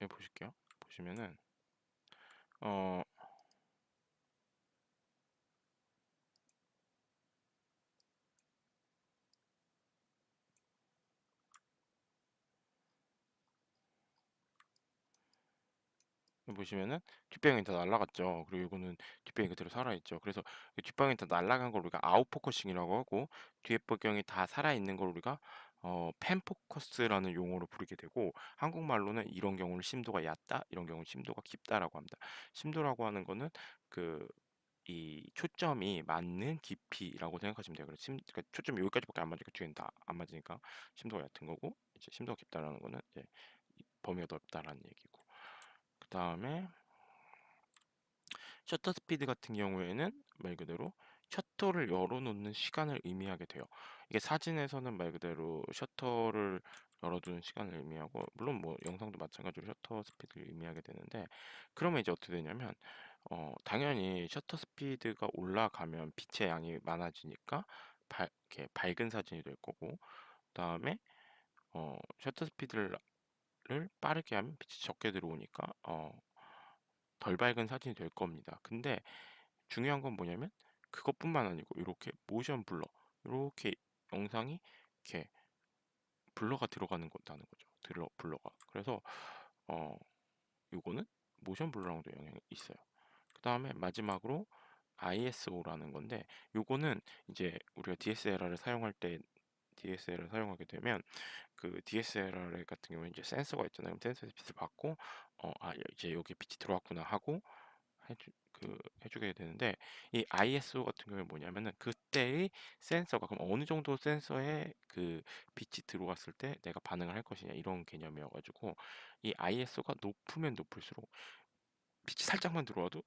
보실게요. 보시면은 어 보시면은 뒷배경이 다 날라갔죠. 그리고 이거는 뒷배경이 그대로 살아있죠. 그래서 이 뒷배경이 다 날라간 걸 우리가 아웃포커싱이라고 하고, 뒤에 배경이 다 살아있는 걸 우리가 펜포커스라는 용어로 부르게 되고, 한국말로는 이런 경우를 심도가 얕다, 이런 경우는 심도가 깊다라고 합니다. 심도라고 하는 거는 그 이 초점이 맞는 깊이라고 생각하시면 돼요. 그래서 그러니까 초점이 여기까지밖에 안 맞으니까 뒤에는 다 안 맞으니까 심도가 얕은 거고, 이제 심도가 깊다라는 거는 이제 범위가 넓다라는 얘기고. 그 다음에 셔터 스피드 같은 경우에는 말 그대로 셔터를 열어놓는 시간을 의미하게 돼요. 이게 사진에서는 말 그대로 셔터를 열어두는 시간을 의미하고, 물론 뭐 영상도 마찬가지로 셔터 스피드를 의미하게 되는데, 그러면 이제 어떻게 되냐면 당연히 셔터 스피드가 올라가면 빛의 양이 많아지니까 이렇게 밝은 사진이 될 거고, 그다음에 셔터 스피드를 빠르게 하면 빛이 적게 들어오니까 덜 밝은 사진이 될 겁니다. 근데 중요한 건 뭐냐면 그것뿐만 아니고 이렇게 모션 블러, 이렇게 영상이 이렇게 블러가 들어가는 거다는 거죠. 블러가. 그래서 어 요거는 모션 블러랑도 영향이 있어요. 그 다음에 마지막으로 ISO라는 건데, 요거는 이제 우리가 DSLR을 사용할 때 DSLR을 사용하게 되면 그 DSLR 같은 경우는 이제 센서가 있잖아요. 그럼 센서에서 빛을 받고 이제 여기 빛이 들어왔구나 하고 해주게 되는데, 이 ISO 같은 경우에 뭐냐면은 그때의 센서가 그럼 어느 정도 센서에 그 빛이 들어왔을 때 내가 반응을 할 것이냐, 이런 개념이어가지고, 이 ISO가 높으면 높을수록 빛이 살짝만 들어와도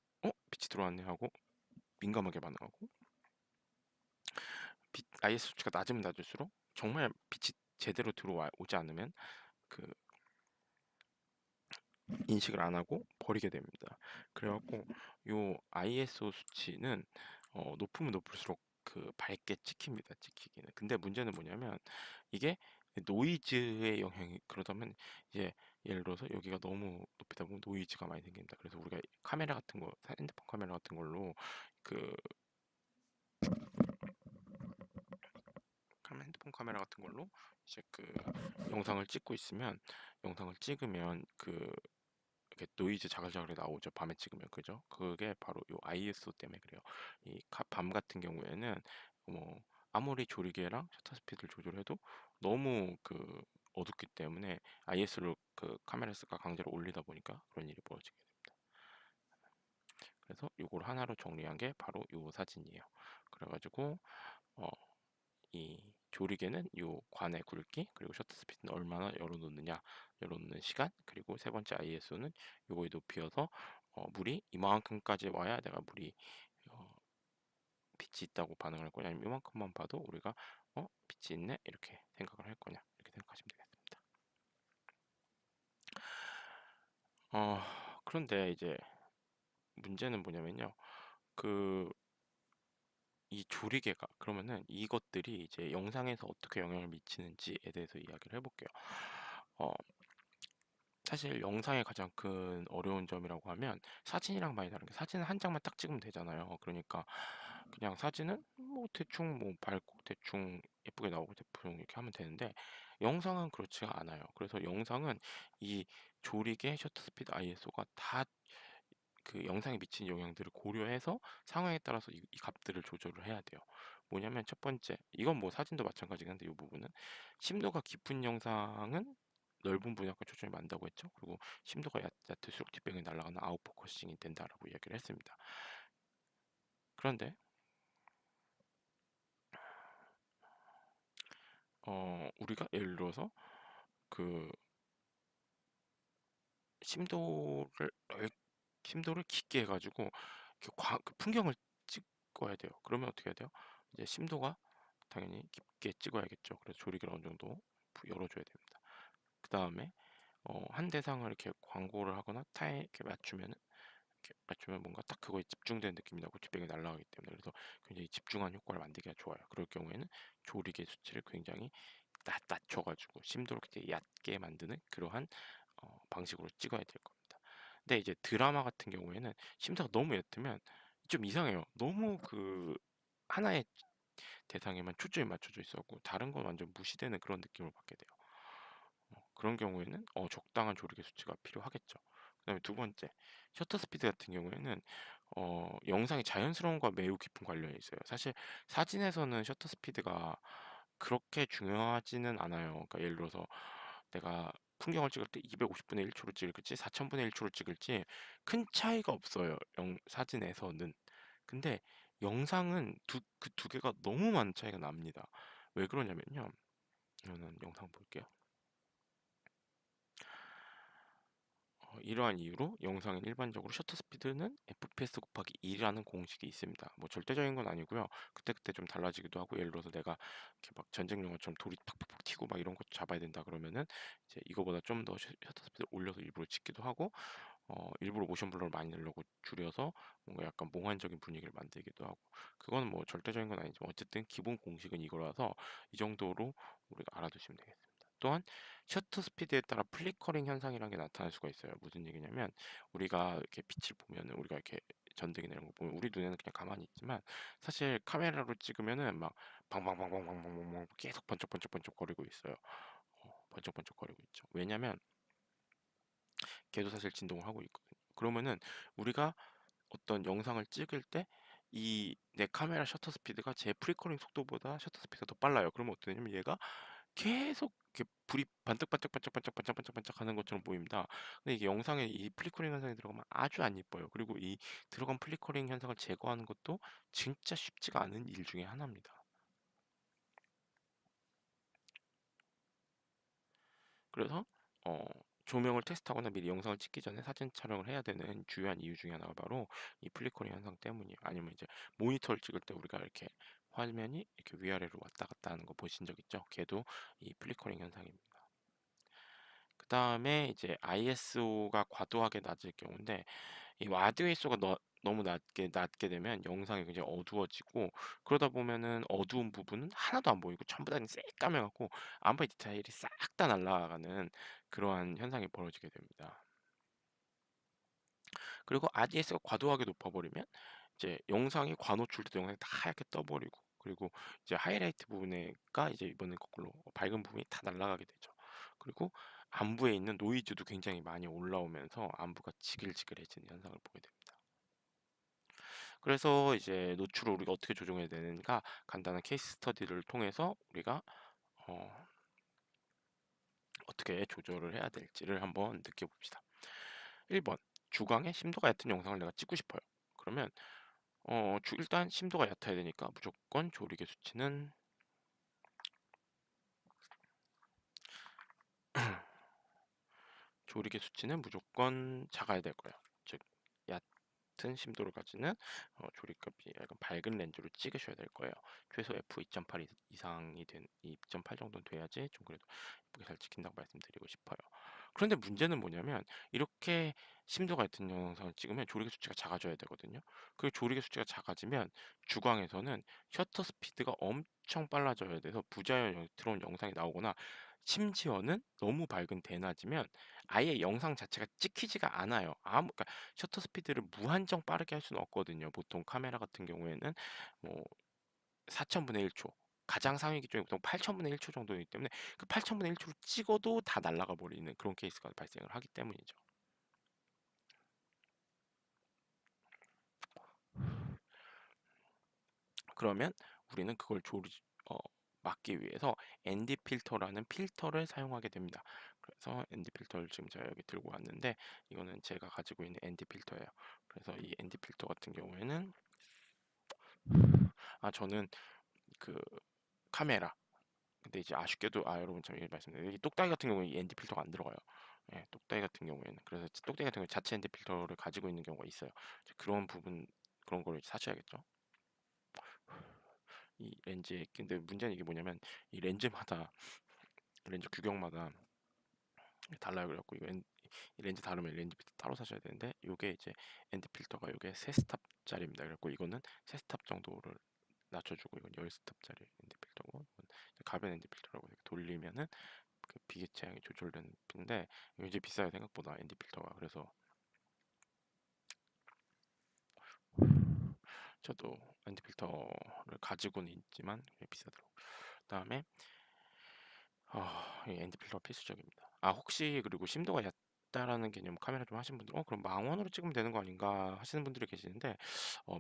빛이 들어왔네 하고 민감하게 반응하고, ISO 수치가 낮으면 낮을수록 정말 빛이 제대로 들어오지 않으면 그 인식을 안 하고 버리게 됩니다. 그래갖고 요 ISO 수치는 높으면 높을수록 그 밝게 찍힙니다. 찍히기는. 근데 문제는 뭐냐면 이게 노이즈의 영향이, 그러다면 이제 예를 들어서 여기가 너무 높이다 보면 노이즈가 많이 생깁니다. 그래서 우리가 카메라 같은 거, 핸드폰 카메라 같은 걸로 그 핸드폰 카메라 같은 걸로 이제 그 영상을 찍고 있으면, 영상을 찍으면 이렇게 노이즈 자글자글이 나오죠. 밤에 찍으면. 그죠? 그게 바로 요 ISO 때문에 그래요. 밤 같은 경우에는 뭐 아무리 조리개랑 셔터 스피드를 조절해도 너무 어둡기 때문에 ISO를 카메라스가 강제로 올리다 보니까 그런 일이 벌어지게 됩니다. 그래서 요걸 하나로 정리한 게 바로 요 사진이에요. 그래가지고 어, 이 조리개는 요 관의 굵기, 그리고 셔터 스피드는 얼마나 열어놓는 시간, 그리고 세 번째 ISO는 요거의 높이여서 물이 이만큼까지 와야 내가 물이 어, 빛이 있다고 반응을 할 거냐, 아니면 이만큼만 봐도 우리가 빛이 있네 이렇게 생각을 할 거냐, 이렇게 생각하시면 되겠습니다. 그런데 이제 문제는 뭐냐면요. 그 이 조리개가, 그러면은 이것들이 이제 영상에서 어떻게 영향을 미치는지에 대해서 이야기를 해볼게요. 어, 사실 영상의 가장 큰 어려운 점이라고 하면 사진이랑 많이 다른 게, 사진은 한 장만 딱 찍으면 되잖아요. 그러니까 그냥 사진은 뭐 대충 뭐 밝고 대충 예쁘게 나오고 대충 이렇게 하면 되는데, 영상은 그렇지가 않아요. 그래서 영상은 이 조리개, 셔터 스피드, ISO가 다 그 영상에 미친 영향들을 고려해서 상황에 따라서 이 값들을 조절을 해야 돼요. 뭐냐면 첫 번째, 이건 뭐 사진도 마찬가지긴 한데, 이 부분은 심도가 깊은 영상은 넓은 분야가 초점이 많다고 했죠. 그리고 심도가 얕을수록 뒷배경이 날아가는 아웃포커싱이 된다라고 이야기를 했습니다. 그런데 우리가 예를 들어서 그 심도를 심도를 깊게 해가지고 그 풍경을 찍어야 돼요. 그러면 어떻게 해야 돼요? 이제 심도가 당연히 깊게 찍어야겠죠. 그래서 조리개를 어느 정도 열어줘야 됩니다. 그 다음에 한 대상을 이렇게 광고를 하거나 이렇게 맞추면 뭔가 딱 그거에 집중된 느낌이 나고 뒷배경이 날아가기 때문에, 그래서 굉장히 집중한 효과를 만들기가 좋아요. 그럴 경우에는 조리개 수치를 굉장히 낮춰가지고 심도를 굉장히 얕게 만드는 그러한 방식으로 찍어야 될 겁니다. 근데 이제 드라마 같은 경우에는 심사가 너무 얕으면 좀 이상해요. 너무 그 하나의 대상에만 초점이 맞춰져 있었고 다른 건 완전 무시되는 그런 느낌을 받게 돼요. 그런 경우에는 적당한 조리개 수치가 필요하겠죠. 그다음에 두 번째, 셔터 스피드 같은 경우에는 영상이 자연스러움과 매우 깊은 관련이 있어요. 사실 사진에서는 셔터 스피드가 그렇게 중요하지는 않아요. 그러니까 예를 들어서 내가 풍경을 찍을 때 250분의 1초로 찍을지 4000분의 1초로 찍을지 큰 차이가 없어요. 사진에서는. 근데 영상은 그 두 개가 너무 많은 차이가 납니다. 왜 그러냐면요. 저는 영상 볼게요. 이러한 이유로 영상은 일반적으로 셔터 스피드는 FPS 곱하기 2라는 공식이 있습니다. 뭐 절대적인 건 아니고요. 그때그때 좀 달라지기도 하고 예를 들어서 내가 이렇게 막 전쟁 영화처럼 돌이 팍팍팍 튀고 막 이런 것 잡아야 된다 그러면은 이제 이거보다 좀 더 셔터 스피드를 올려서 일부러 찍기도 하고 일부러 모션 블러를 많이 넣으려고 줄여서 뭔가 약간 몽환적인 분위기를 만들기도 하고 그거는 뭐 절대적인 건 아니지만 어쨌든 기본 공식은 이거라서 이 정도로 우리가 알아두시면 되겠습니다. 또한 셔터 스피드에 따라 플리커링 현상이라는 게 나타날 수가 있어요. 무슨 얘기냐면 우리가 이렇게 빛을 보면은 우리가 이렇게 전등이나 이런 거 보면 우리 눈에는 그냥 가만히 있지만 사실 카메라로 찍으면은 막 방방방방방방방 계속 번쩍번쩍번쩍 거리고 있어요. 번쩍번쩍 거리고 있죠. 왜냐면 걔도 사실 진동을 하고 있거든요. 그러면은 우리가 어떤 영상을 찍을 때 이 내 카메라 셔터 스피드가 제 프리커링 속도보다 셔터 스피드가 더 빨라요. 그러면 어떻게 되냐면 얘가 계속 이렇게 불이 반짝반짝반짝반짝반짝반짝 하는 것처럼 보입니다. 근데 이게 영상에 이 플리커링 현상이 들어가면 아주 안 예뻐요. 그리고 이 들어간 플리커링 현상을 제거하는 것도 진짜 쉽지가 않은 일 중에 하나입니다. 그래서 어, 조명을 테스트하거나 미리 영상을 찍기 전에 사진 촬영을 해야 되는 주요한 이유 중에 하나가 바로 이 플리커링 현상 때문이에요. 아니면 이제 모니터를 찍을 때 우리가 이렇게 화면이 이렇게 위아래로 왔다 갔다 하는 거 보신 적 있죠? 걔도 이 플리커링 현상입니다. 그 다음에 이제 ISO가 과도하게 낮을 경우인데 이 ISO가 너무 낮게 되면 영상이 굉장히 어두워지고 그러다 보면은 어두운 부분은 하나도 안 보이고 전부 다 새까매갖고 아무리 디테일이 싹 다 날아가는 그러한 현상이 벌어지게 됩니다. 그리고 RDS가 과도하게 높아버리면 이제 영상이 과노출돼서 영상이 다 하얗게 떠버리고 그리고 이제 하이라이트 부분에가 이제 이번엔 거꾸로 밝은 부분이 다 날아가게 되죠. 그리고 안부에 있는 노이즈도 굉장히 많이 올라오면서 안부가 지글지글해지는 현상을 보게 됩니다. 그래서 이제 노출을 우리가 어떻게 조정해야 되는가 간단한 케이스 스터디를 통해서 우리가 어, 어떻게 조절을 해야 될지를 한번 느껴봅시다. 1번 주광의 심도가 얕은 영상을 내가 찍고 싶어요. 그러면 일단 심도가 얕아야 되니까 무조건 조리개 수치는 조리개 수치는 무조건 작아야 될 거예요. 즉 얕은 심도를 가지는 조리값이 약간 밝은 렌즈로 찍으셔야 될 거예요. 최소 f2.8 이상이 된 2.8 정도는 돼야지 좀 그래도 예쁘게 잘 찍힌다고 말씀드리고 싶어요. 그런데 문제는 뭐냐면 이렇게 심도가 얕은 영상을 찍으면 조리개 수치가 작아져야 되거든요. 그 조리개 수치가 작아지면 주광에서는 셔터 스피드가 엄청 빨라져야 돼서 부자연이 들어온 영상이 나오거나 심지어는 너무 밝은 대낮이면 아예 영상 자체가 찍히지가 않아요. 그러니까 셔터 스피드를 무한정 빠르게 할 수는 없거든요. 보통 카메라 같은 경우에는 뭐 4천분의 1초, 가장 상위 기준이 보통 8천분의 1초 정도이기 때문에 그 8천분의 1초를 찍어도 다 날아가 버리는 그런 케이스가 발생을 하기 때문이죠. 그러면 우리는 그걸 어, 막기 위해서 ND 필터라는 필터를 사용하게 됩니다. 그래서 ND 필터를 지금 제가 여기 들고 왔는데 이거는 제가 가지고 있는 ND 필터예요. 그래서 이 ND 필터 같은 경우에는 저는 그 카메라 근데 이제 아쉽게도 여러분 참 말씀드려요. 이 똑딱이 같은 경우에 이 ND 필터가 안 들어가요. 예, 똑딱이 같은 경우에는 그래서 똑딱이 같은 경우 자체 ND 필터를 가지고 있는 경우가 있어요. 그런 부분 그런 걸 사셔야겠죠. 이 렌즈에 근데 문제는 이게 뭐냐면 이 렌즈 규격마다 달라요. 그래갖고 이 렌즈 다르면 렌즈 필터 따로 사셔야 되는데 요게 이제 ND 필터가 요게 세 스탑짜리입니다. 그래갖고 이거는 세 스탑 정도를 낮춰주고 이건 열 스탑짜리 ND 필터고 이건 가변 ND 필터라고 이렇게 돌리면은 그 비계 취향이 조절되는 핀인데 이거 이제 비싸요 생각보다 ND 필터가. 그래서 저도 ND 필터를 가지고는 있지만 비싸더라고. 그다음에 이 ND 필터가 필수적입니다. 혹시 그리고 심도가 얕다라는 개념 카메라 좀 하신 분들 그럼 망원으로 찍으면 되는 거 아닌가 하시는 분들이 계시는데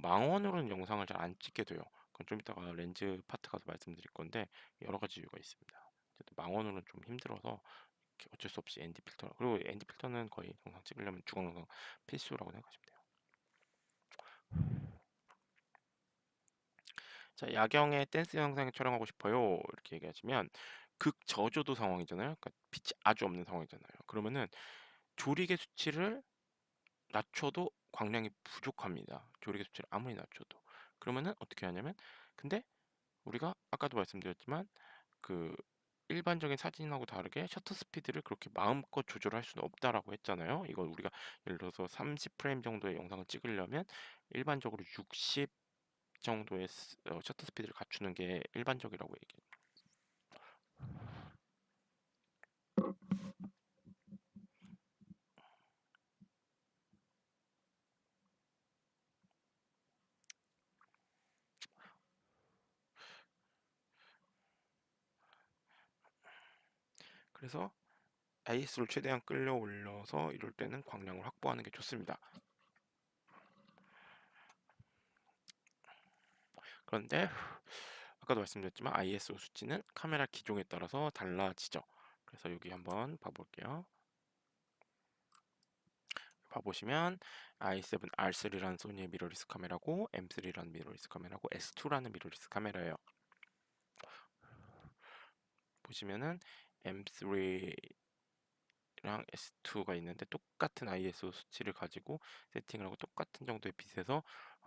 망원으로는 영상을 잘 안 찍게 돼요. 그건 좀 이따가 렌즈 파트 가서 말씀드릴 건데 여러 가지 이유가 있습니다. 어쨌든 망원으로는 좀 힘들어서 이렇게 어쩔 수 없이 ND 필터 그리고 ND 필터는 거의 영상 찍으려면 주광 영상 필수라고 생각하시면 돼요. 자, 야경에 댄스 영상을 촬영하고 싶어요. 이렇게 얘기하시면 극저조도 상황이잖아요. 그러니까 빛이 아주 없는 상황이잖아요. 그러면은 조리개 수치를 낮춰도 광량이 부족합니다. 조리개 수치를 아무리 낮춰도. 그러면은 어떻게 하냐면 근데 우리가 아까도 말씀드렸지만 그 일반적인 사진하고 다르게 셔터 스피드를 그렇게 마음껏 조절할 수는 없다라고 했잖아요. 이거 우리가 예를 들어서 30프레임 정도의 영상을 찍으려면 일반적으로 60 정도의 셔터 스피드를 갖추는 게 일반적이라고 얘기해요. 그래서 IS를 최대한 끌어올려서 이럴 때는 광량을 확보하는 게 좋습니다. 그런데 아까도 말씀드렸지만 ISO 수치는 카메라 기종에 따라서 달라지죠. 그래서 여기 한번 봐볼게요. 봐보시면 i7R3라는 소니의 미러리스 카메라고 M3라는 미러리스 카메라고 S2라는 미러리스 카메라예요. 보시면은 M3랑 S2가 있는데 똑같은 ISO 수치를 가지고 세팅을 하고 똑같은 정도의 빛에서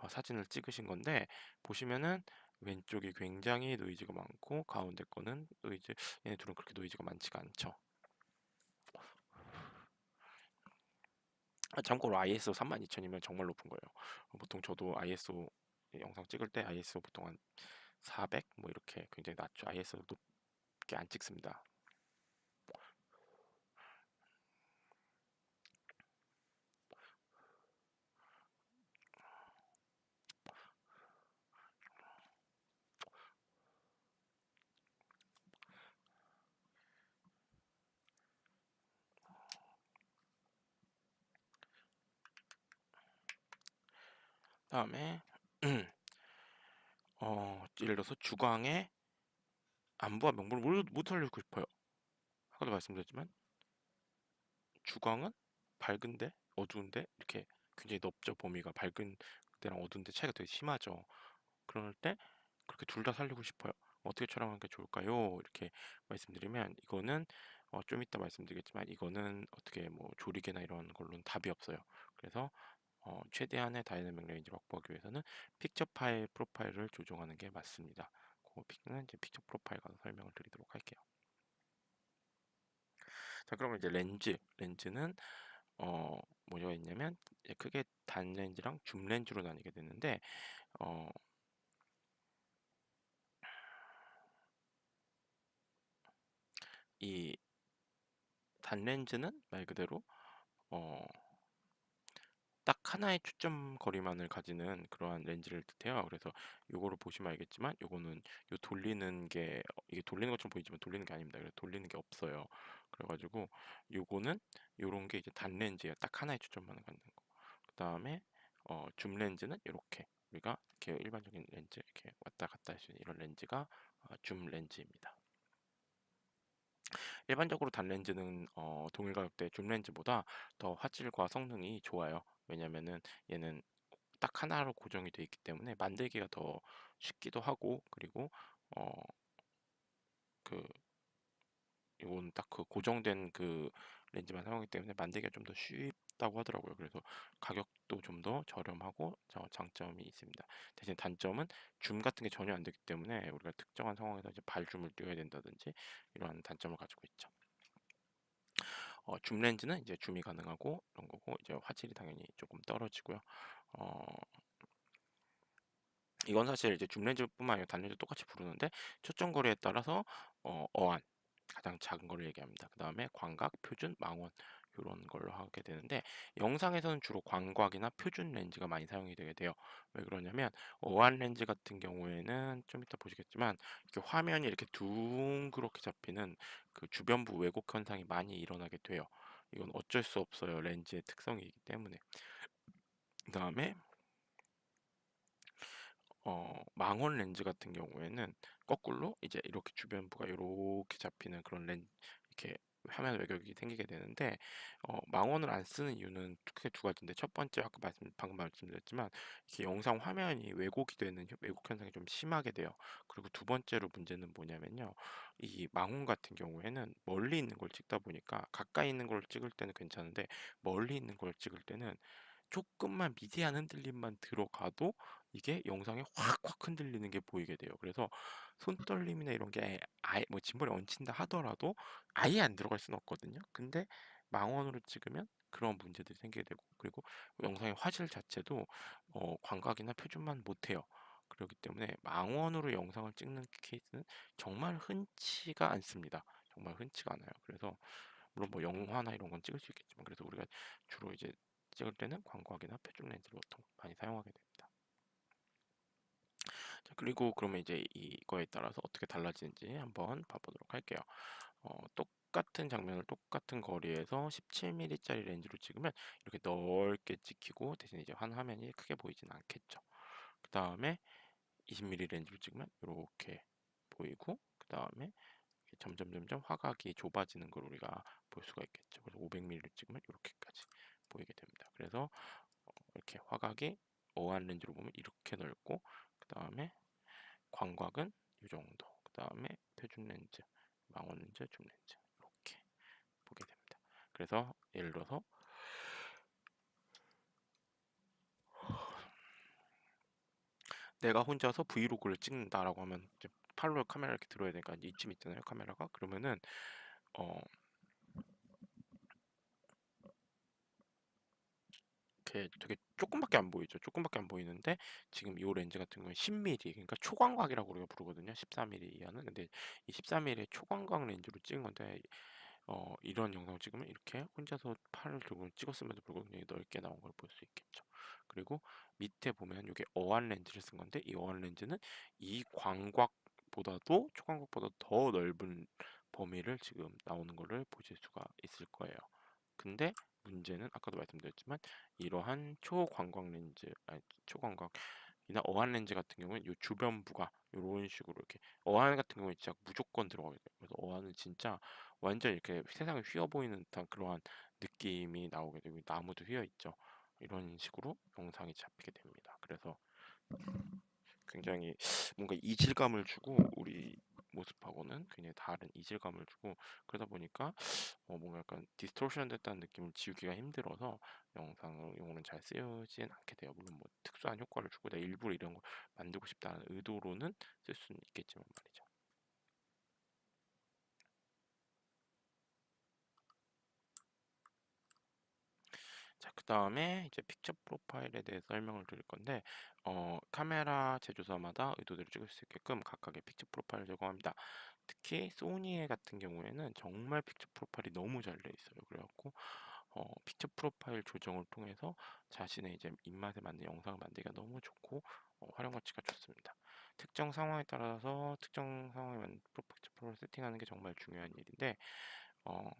사진을 찍으신 건데 보시면은 왼쪽이 굉장히 노이즈가 많고 가운데 거는 얘네 둘은 그렇게 노이즈가 많지가 않죠. 참고로 ISO 32,000이면 정말 높은 거예요. 보통 저도 ISO 영상 찍을 때 ISO 보통 한 400 뭐 이렇게 굉장히 낮죠. ISO 높게 안 찍습니다. 다음에 예를 들어서 주광의 안부와 명분을 못 알려주고 싶어요. 아까도 말씀드렸지만 주광은 밝은데 어두운데 이렇게 굉장히 넓죠. 범위가 밝은 데랑 어두운데 차이가 되게 심하죠. 그럴 때 그렇게 둘 다 살리고 싶어요. 어떻게 촬영하는 게 좋을까요? 이렇게 말씀드리면 이거는 좀 이따 말씀드리겠지만 이거는 어떻게 뭐 조리개나 이런 걸로는 답이 없어요. 그래서 최대한의 다이내믹 레인지를 확보하기 위해서는 픽처 파일 프로파일을 조정하는 게 맞습니다. 그 픽은 이제 픽처 프로파일 가서 설명을 드리도록 할게요. 자, 그러면 이제 렌즈는 뭐가 있냐면 크게 단렌즈랑 줌렌즈로 나뉘게 되는데 어, 이 단렌즈는 말 그대로 어, 딱 하나의 초점 거리만을 가지는 그러한 렌즈를 뜻해요. 그래서 요거를 보시면 알겠지만 요거는 요 돌리는 게 이게 돌리는 것처럼 보이지만 돌리는 게 아닙니다. 그래서 돌리는 게 없어요. 그래가지고 요거는 요런 게 이제 단렌즈예요. 딱 하나의 초점만을 갖는 거. 그 다음에 줌 렌즈는 이렇게 우리가 이렇게 일반적인 렌즈 이렇게 왔다 갔다 할 수 있는 이런 렌즈가 줌 렌즈입니다. 일반적으로 단렌즈는 동일 가격대 줌 렌즈보다 더 화질과 성능이 좋아요. 왜냐면은 얘는 딱 하나로 고정이 되어 있기 때문에 만들기가 더 쉽기도 하고 그리고 어 그 이건 딱 그 고정된 그 렌즈만 사용하기 때문에 만들기가 좀 더 쉽다고 하더라고요. 그래서 가격도 좀 더 저렴하고 장점이 있습니다. 대신 단점은 줌 같은 게 전혀 안 되기 때문에 우리가 특정한 상황에서 이제 발줌을 띄워야 된다든지 이러한 단점을 가지고 있죠. 줌 렌즈는 이제 줌이 가능하고 이런 거고 이제 화질이 당연히 조금 떨어지고요. 어, 이건 사실 이제 줌 렌즈뿐만 아니라 단렌즈 똑같이 부르는데 초점 거리에 따라서 어안 가장 작은 거를 얘기합니다. 그 다음에 광각, 표준, 망원 이런 걸로 하게 되는데 영상에서는 주로 광각이나 표준 렌즈가 많이 사용이 되게 돼요. 왜 그러냐면 어안 렌즈 같은 경우에는 좀 이따 보시겠지만 이렇게 화면이 이렇게 둥그렇게 잡히는 그 주변부 왜곡 현상이 많이 일어나게 돼요. 이건 어쩔 수 없어요. 렌즈의 특성이기 때문에. 그 다음에 망원 렌즈 같은 경우에는 거꾸로 이제 이렇게 주변부가 이렇게 잡히는 그런 이렇게 화면 왜곡이 생기게 되는데 망원을 안 쓰는 이유는 크게 두 가지인데 첫 번째 아까 방금 말씀드렸지만 이렇게 영상 화면이 왜곡이 되는 왜곡 현상이 좀 심하게 돼요. 그리고 두 번째로 문제는 뭐냐면요. 이 망원 같은 경우에는 멀리 있는 걸 찍다 보니까 가까이 있는 걸 찍을 때는 괜찮은데 멀리 있는 걸 찍을 때는 조금만 미세한 흔들림만 들어가도 이게 영상에 확확 흔들리는 게 보이게 돼요. 그래서 손떨림이나 이런 게 아예 뭐 짐벌에 얹힌다 하더라도 아예 안 들어갈 수는 없거든요. 근데 망원으로 찍으면 그런 문제들이 생기게 되고 그리고 영상의 화질 자체도 광각이나 표준만 못해요. 그렇기 때문에 망원으로 영상을 찍는 케이스는 정말 흔치가 않습니다. 정말 흔치가 않아요. 그래서 물론 뭐 영화나 이런 건 찍을 수 있겠지만 그래서 우리가 주로 이제 찍을 때는 광각이나 표준 렌즈를 보통 많이 사용하게 됩니다. 자, 그리고 그러면 이제 이거에 따라서 어떻게 달라지는지 한번 봐보도록 할게요. 똑같은 장면을 똑같은 거리에서 17mm짜리 렌즈로 찍으면 이렇게 넓게 찍히고 대신 이제 한 화면이 크게 보이진 않겠죠. 그 다음에 20mm 렌즈로 찍으면 이렇게 보이고 그 다음에 점점 화각이 좁아지는 걸 우리가 볼 수가 있겠죠. 그래서 500mm를 찍으면 이렇게까지 보이게 됩니다. 그래서 이렇게 화각이 어안 렌즈로 보면 이렇게 넓고 그 다음에 광각은 이 정도. 그 다음에 표준 렌즈, 망원 렌즈, 줌 렌즈 이렇게 보게 됩니다. 그래서 예를 들어서 내가 혼자서 브이로그를 찍는다라고 하면 이제 팔로 카메라 이렇게 들어야 되니까 이쯤 있잖아요 카메라가. 그러면은 어 이렇게 되게 조금밖에 안 보이죠. 조금밖에 안 보이는데 지금 이 렌즈 같은 경우는 10mm 그러니까 초광각이라고 우리가 부르거든요. 14mm 이하는. 근데 이 14mm 초광각 렌즈로 찍은 건데 이런 영상을 찍으면 이렇게 혼자서 팔을 들고 찍었음에도 불구하고 굉장히 넓게 나온 걸 볼 수 있겠죠. 그리고 밑에 보면 이게 어안 렌즈를 쓴 건데 이 어안 렌즈는 이 광각보다도 초광각보다 더 넓은 범위를 지금 나오는 거를 보실 수가 있을 거예요. 근데 문제는 아까도 말씀드렸지만 이러한 초광각 렌즈, 아니 초광각이나 어안 렌즈 같은 경우는 이 주변부가 이런 식으로 이렇게 어안 같은 경우는 진짜 무조건 들어가게 돼요. 그래서 어안은 진짜 완전 이렇게 세상에 휘어 보이는 듯한 그러한 느낌이 나오게 되고 나무도 휘어 있죠. 이런 식으로 영상이 잡히게 됩니다. 그래서 굉장히 뭔가 이질감을 주고 우리 모습하고는 굉장히 다른 이질감을 주고 그러다 보니까 뭔가 약간 디스토션 됐다는 느낌을 지우기가 힘들어서 영상용으로는 잘 쓰여지진 않게 돼요. 물론 뭐 특수한 효과를 주고 내가 일부러 이런 걸 만들고 싶다는 의도로는 쓸 수는 있겠지만 말이죠. 자, 그 다음에 이제 픽처 프로파일에 대해서 설명을 드릴 건데, 카메라 제조사마다 의도대로 찍을 수 있게끔 각각의 픽처 프로파일을 제공합니다. 특히 소니 같은 경우에는 정말 픽처 프로파일이 너무 잘 돼 있어요. 그래갖고 픽처 프로파일 조정을 통해서 자신의 이제 입맛에 맞는 영상을 만들기가 너무 좋고 활용 가치가 좋습니다. 특정 상황에 따라서 특정 상황에 맞는 픽처 프로를 세팅하는 게 정말 중요한 일인데 어,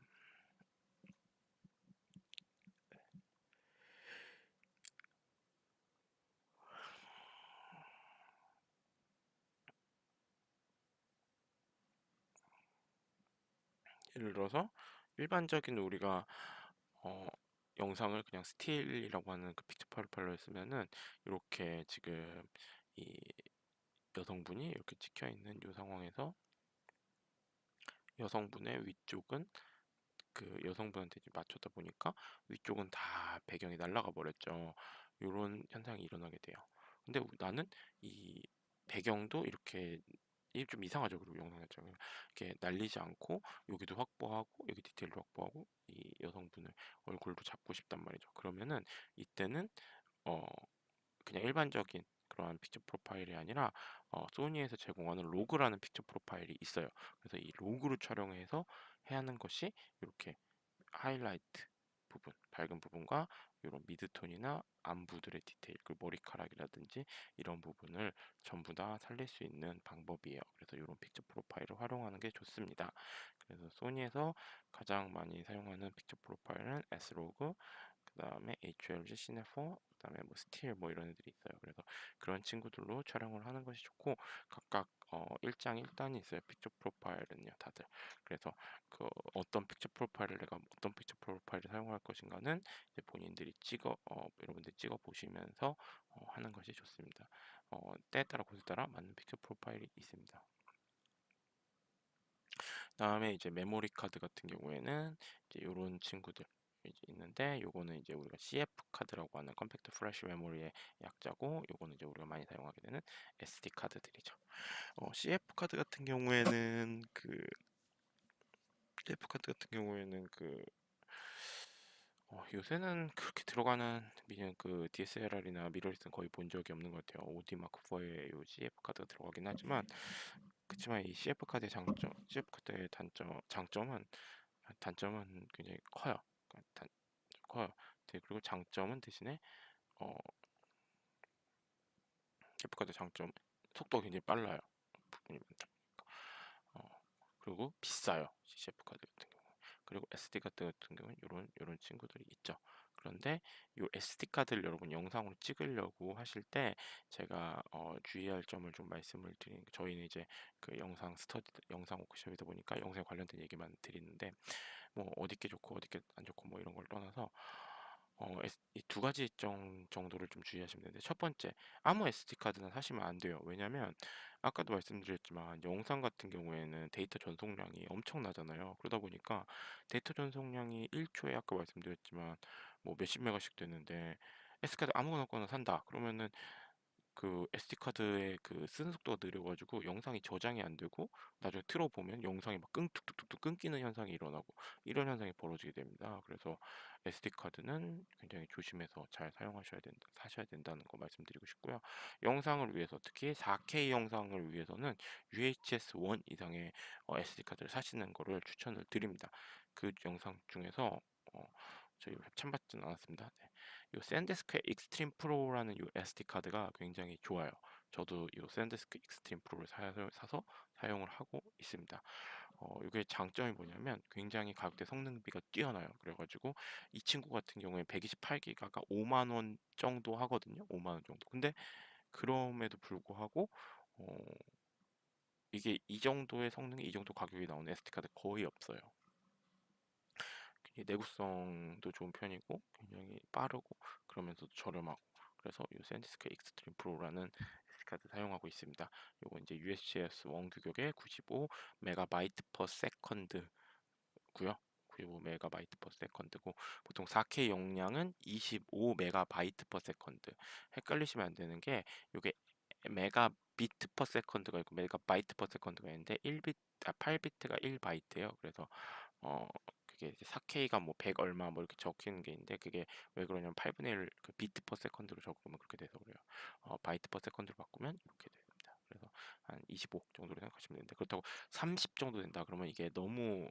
예를 들어서 일반적인 우리가 어, 영상을 그냥 스틸이라고 하는 그 픽처 프로파일러 쓰면은 이렇게 지금 이 여성분이 이렇게 찍혀 있는 이 상황에서 여성분의 위쪽은 그 여성분한테 이제 맞췄다 보니까 위쪽은 다 배경이 날아가 버렸죠. 이런 현상이 일어나게 돼요. 근데 나는 이 배경도 이렇게 이게 좀 이상하죠. 그리고 영상 자체가 이렇게 날리지 않고 여기도 확보하고 여기 디테일도 확보하고 이 여성분의 얼굴도 잡고 싶단 말이죠. 그러면은 이때는 어 그냥 일반적인 그러한 픽처 프로파일이 아니라 소니에서 제공하는 로그라는 픽처 프로파일이 있어요. 그래서 이 로그로 촬영해서 해야 하는 것이 이렇게 하이라이트 부분, 밝은 부분과 이런 미드톤이나 안부들의 디테일, 그 머리카락이라든지 이런 부분을 전부 다 살릴 수 있는 방법이에요. 그래서 이런 픽처 프로파일을 활용하는 게 좋습니다. 그래서 소니에서 가장 많이 사용하는 픽처 프로파일은 S로그, 그 다음에 HLG, 시네4, 그 다음에 뭐 스틸 뭐 이런 애들이 있어요. 그래서 그런 친구들로 촬영을 하는 것이 좋고, 각각 일장 일단이 있어요. 픽처 프로파일은요, 다들. 그래서 그 어떤 픽처 프로파일을 내가 어떤 픽처 프로파일을 사용할 것인가는 이제 본인들이 여러분들이 찍어 보시면서 하는 것이 좋습니다. 때에 따라 곳에 따라 맞는 픽처 프로파일이 있습니다. 다음에 이제 메모리 카드 같은 경우에는 이제 이런 친구들 이제 있는데, 요거는 이제 우리가 CF 카드라고 하는 컴팩트 플래시 메모리의 약자고, 요거는 이제 우리가 많이 사용하게 되는 SD 카드들이죠. CF 카드 같은 경우에는 CF 카드 같은 경우에는 요새는 그렇게 들어가는 DSLR이나 미러리스는 거의 본 적이 없는 것 같아요. OD 마크 4에 요 CF 카드가 들어가긴 하지만, 그렇지만 이 CF 카드의 CF 카드의 단점은 굉장히 커요. 그러니까 커요. 그리고 장점은 대신에 어, CF 카드 장점 속도가 굉장히 빨라요. 부분이 많다 보니까. 그리고 비싸요. CF 카드 같은 경우. 그리고 SD 카드 같은 경우는 이런 친구들이 있죠. 그런데 이 SD 카드를 여러분 영상으로 찍으려고 하실 때 제가 주의할 점을 좀 말씀을 드리는, 저희는 이제 그 영상 워크숍이다 보니까 영상에 관련된 얘기만 드리는데, 뭐 어디 게 좋고 어디 게 안 좋고 뭐 이런 걸 떠나서 이 두 가지 정도를 좀 주의하시면 되는데, 첫 번째, 아무 SD 카드나 사시면 안 돼요. 왜냐면 아까도 말씀드렸지만 영상 같은 경우에는 데이터 전송량이 엄청나잖아요. 그러다 보니까 데이터 전송량이 1초에 아까 말씀드렸지만 뭐 몇십 메가씩 되는데, SD 카드 아무거나 산다 그러면은 그 SD 카드의 그 쓰는 속도가 느려가지고 영상이 저장이 안 되고, 나중에 틀어보면 영상이 막 뚝뚝뚝뚝 끊기는 현상이 일어나고, 이런 현상이 벌어지게 됩니다. 그래서 SD 카드는 굉장히 조심해서 잘 사셔야 된다는 거 말씀드리고 싶고요. 영상을 위해서, 특히 4K 영상을 위해서는 UHS-1 이상의 SD 카드를 사시는 거를 추천을 드립니다. 그 영상 중에서 저희 협찬받지는 않았습니다. 네. 이 샌디스크 익스트림 프로라는 이 SD 카드가 굉장히 좋아요. 저도 이 샌디스크 익스트림 프로를 사서 사용을 하고 있습니다. 이게 장점이 뭐냐면 굉장히 가격대 성능비가 뛰어나요. 그래가지고 이 친구 같은 경우에 128기가가 5만 원 정도 하거든요. 5만 원 정도. 근데 그럼에도 불구하고 어, 이게 이 정도의 성능이, 이 정도 가격이 나오는 SD 카드 거의 없어요. 내구성도 좋은 편이고 굉장히 빠르고 그러면서도 저렴하고, 그래서 이 샌디스크 익스트림 프로라는 SD카드 사용하고 있습니다. 요거 이제 UHS 원 규격의 95 메가바이트 퍼 세컨드고요. 95 메가바이트 퍼 세컨드고, 보통 4K 용량은 25 메가바이트 퍼 세컨드. 헷갈리시면 안 되는 게, 요게 메가비트 퍼 세컨드가 있고 메가바이트 퍼 세컨드가 있는데 8비트가 1바이트예요. 그래서 그게 이제 4K가 뭐 100 얼마 뭐 이렇게 적히는 게 있는데, 그게 왜 그러냐면 8분의 1 그 비트 퍼 세컨드로 적으면 그렇게 돼서 그래요. 바이트 퍼 세컨드로 바꾸면 이렇게 됩니다. 그래서 한 25 정도로 생각하시면 되는데, 그렇다고 30 정도 된다 그러면 이게 너무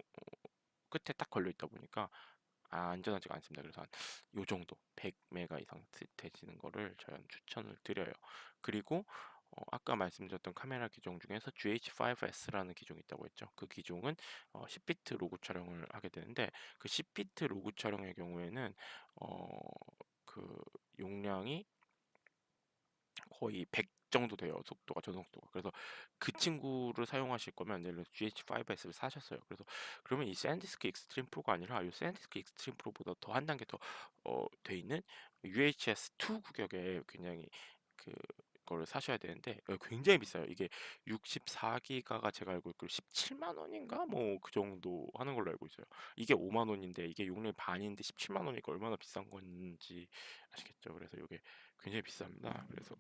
끝에 딱 걸려 있다 보니까 안전하지가 않습니다. 그래서 한 요 정도 100메가 이상 되시는 거를 저는 추천을 드려요. 그리고 아까 말씀드렸던 카메라 기종 중에서 GH5S라는 기종이 있다고 했죠. 그 기종은 10비트 로그 촬영을 하게 되는데, 그 10비트 로그 촬영의 경우에는 어, 그 용량이 거의 100 정도 돼요. 속도가, 전송 속도가. 그래서 그 친구를 사용하실 거면 예를 들어 GH5S를 사셨어요. 그래서 그러면 이 샌디스크 익스트림 프로가 아니라 이 샌디스크 익스트림 프로보다 더 한 단계 더 돼 있는 UHS2 구격의 굉장히 그거를 사셔야 되는데, 굉장히 비싸요. 이게 64기가가 제가 알고 있고 17만 원인가 뭐 그 정도 하는 걸로 알고 있어요. 이게 5만 원인데 이게 용량이 반인데 17만 원이니까 얼마나 비싼 건지 아시겠죠? 그래서 이게 굉장히 비쌉니다. 그래서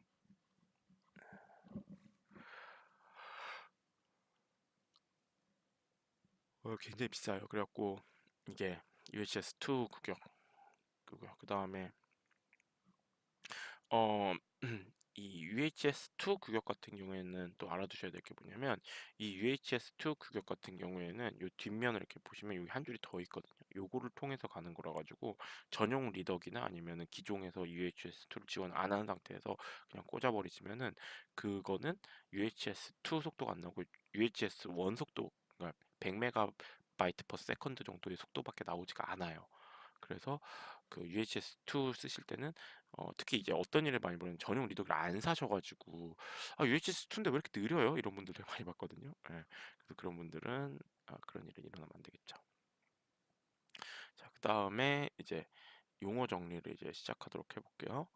굉장히 비싸요. 그래갖고 이게 UHS-2 구격 그거, 그 다음에 어 이 UHS-2 규격 같은 경우에는 또 알아두셔야 될 게 뭐냐면, 이 UHS-2 규격 같은 경우에는 요 뒷면을 이렇게 보시면 여기 한 줄이 더 있거든요. 요거를 통해서 가는 거라 가지고 전용 리더기나 아니면은 기종에서 UHS-2를 지원 안 하는 상태에서 그냥 꽂아버리시면은 그거는 UHS-2 속도가 안 나오고 UHS-1 속도, 그러니까 100MB per 세컨드 정도의 속도밖에 나오지가 않아요. 그래서 그 UHS-2 쓰실 때는 특히 이제 어떤 일을 많이 보면 전용 리더기를 안 사셔가지고 UHS-2인데 왜 이렇게 느려요? 이런 분들을 많이 봤거든요. 예. 그래서 그런 분들은 그런 일이 일어나면 안 되겠죠. 자, 그 다음에 이제 용어 정리를 이제 시작하도록 해볼게요.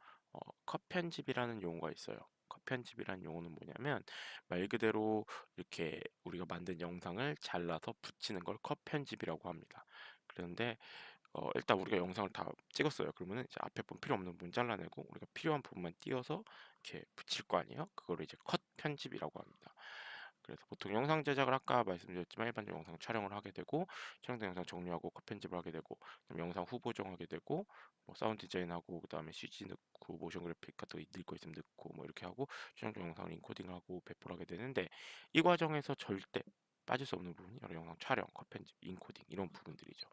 컷 편집이라는 용어가 있어요. 컷 편집이라는 용어는 뭐냐면 말 그대로 이렇게 우리가 만든 영상을 잘라서 붙이는 걸 컷 편집이라고 합니다. 그런데 일단 우리가 영상을 다 찍었어요. 그러면은 이제 앞에 부분 필요 없는 부분 잘라내고 우리가 필요한 부분만 띄워서 이렇게 붙일 거 아니에요? 그거를 이제 컷 편집이라고 합니다. 그래서 보통 영상 제작을 아까 말씀드렸지만 일반적으로 영상 촬영을 하게 되고 촬영된 영상 정리하고 컷 편집을 하게 되고 그다음 영상 후보 정하게 되고 뭐 사운드 디자인하고 그다음에 CG 넣고 모션 그래픽 같은 거 넣을 거 있으면 넣고 뭐 이렇게 하고 최종적 영상을 인코딩하고 배포를 하게 되는데 이 과정에서 절대 빠질 수 없는 부분이 여러 영상 촬영, 컷 편집, 인코딩 이런 부분들이죠.